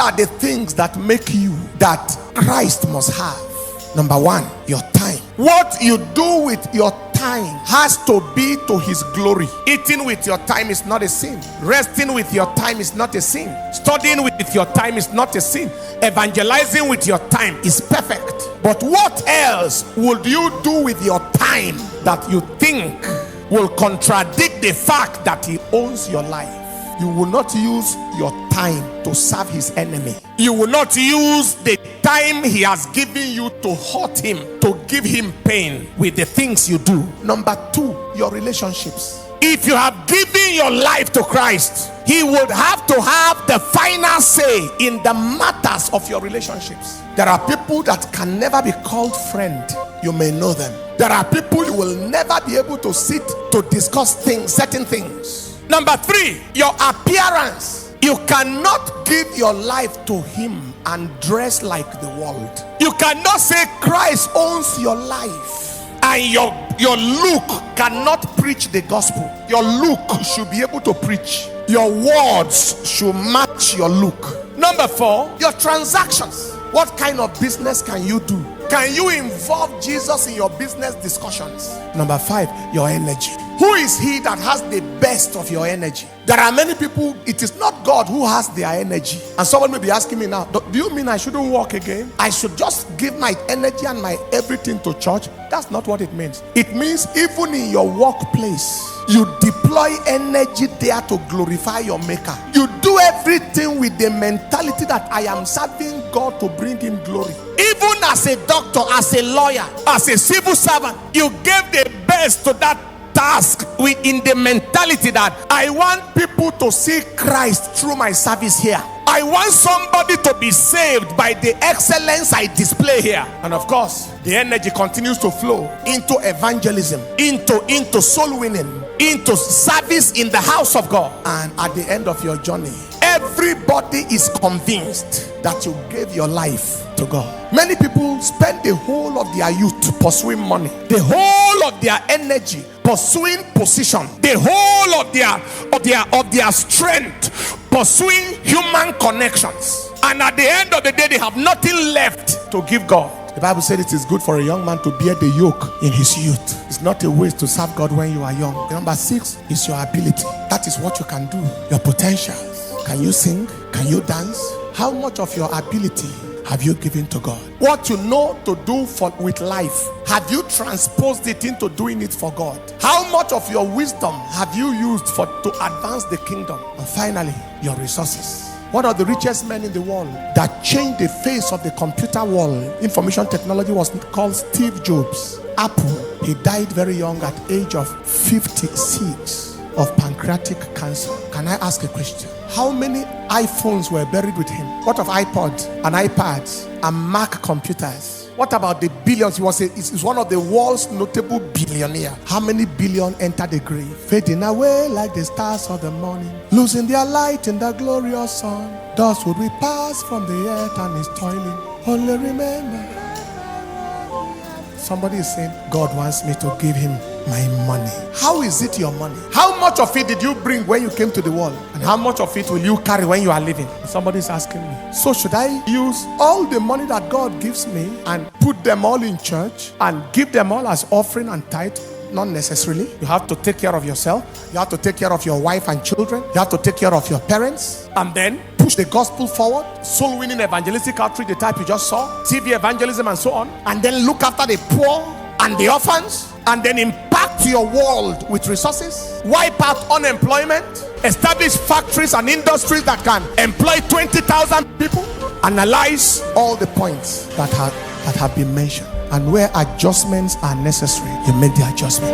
are the things that make you that Christ must have? Number one, your time. What you do with your time has to be to his glory. Eating with your time is not a sin. Resting with your time is not a sin. Studying with your time is not a sin. Evangelizing with your time is perfect. But what else would you do with your time that you think will contradict the fact that he owns your life? You will not use your time to serve his enemy. You will not use the time he has given you to hurt him, to give him pain with the things you do. Number two, your relationships. If you have given your life to Christ, he would have to have the final say in the matters of your relationships. There are people that can never be called friend. You may know them. There are people you will never be able to sit to discuss things, certain things. Number three, your appearance. You cannot give your life to him and dress like the world. You cannot say Christ owns your life and your look cannot preach the gospel. Your look should be able to preach. Your words should match your look. Number four, your transactions. What kind of business can you do? Can you involve Jesus in your business discussions? Number five, your energy. Who is he that has the best of your energy? There are many people, it is not God who has their energy. And someone may be asking me now, do you mean I shouldn't work again? I should just give my energy and my everything to church? That's not what it means. It means even in your workplace, you deploy energy there to glorify your maker. You do everything with the mentality that I am serving God to bring him glory. Even as a doctor, as a lawyer, as a civil servant, you gave the best to that task in the mentality that I want people to see Christ through my service here. I want somebody to be saved by the excellence I display here. And of course, the energy continues to flow into evangelism, into soul winning, into service in the house of God. And at the end of your journey, everybody is convinced that you gave your life to God. Many people spend the whole of their youth pursuing money, the whole of their energy pursuing position, the whole of their strength pursuing human connections, and at the end of the day they have nothing left to give God. The Bible said it is good for a young man to bear the yoke in his youth. It's not a waste to serve God when you are young. Number six is your ability. That is what you can do, your potentials. Can you sing? Can you dance? How much of your ability have you given to God? What you know to do with life, have you transposed it into doing it for God? How much of your wisdom have you used to advance the kingdom? And finally, your resources. One of the richest men in the world that changed the face of the computer world, information technology, was called Steve Jobs. Apple. He died very young at age of 56 of pancreatic cancer. Can I ask a question? How many iPhones were buried with him? What of iPods and iPads and Mac computers? What about the billions? He's one of the world's notable billionaires. How many billion entered the grave? Fading away like the stars of the morning, losing their light in the glorious sun. Thus would we pass from the earth and is toiling. Only remember. Somebody is saying, God wants me to give him my money. How is it your money? How much of it did you bring when you came to the world? And how much of it will you carry when you are leaving? Somebody is asking me. So should I use all the money that God gives me and put them all in church and give them all as offering and tithe? Not necessarily. You have to take care of yourself. You have to take care of your wife and children. You have to take care of your parents. And then push the gospel forward. Soul winning, evangelistic outreach, the type you just saw. TV evangelism and so on. And then look after the poor and the orphans. And then impact your world with resources. Wipe out unemployment. Establish factories and industries that can employ 20,000 people. Analyze all the points that have been mentioned. And where adjustments are necessary, you make the adjustment.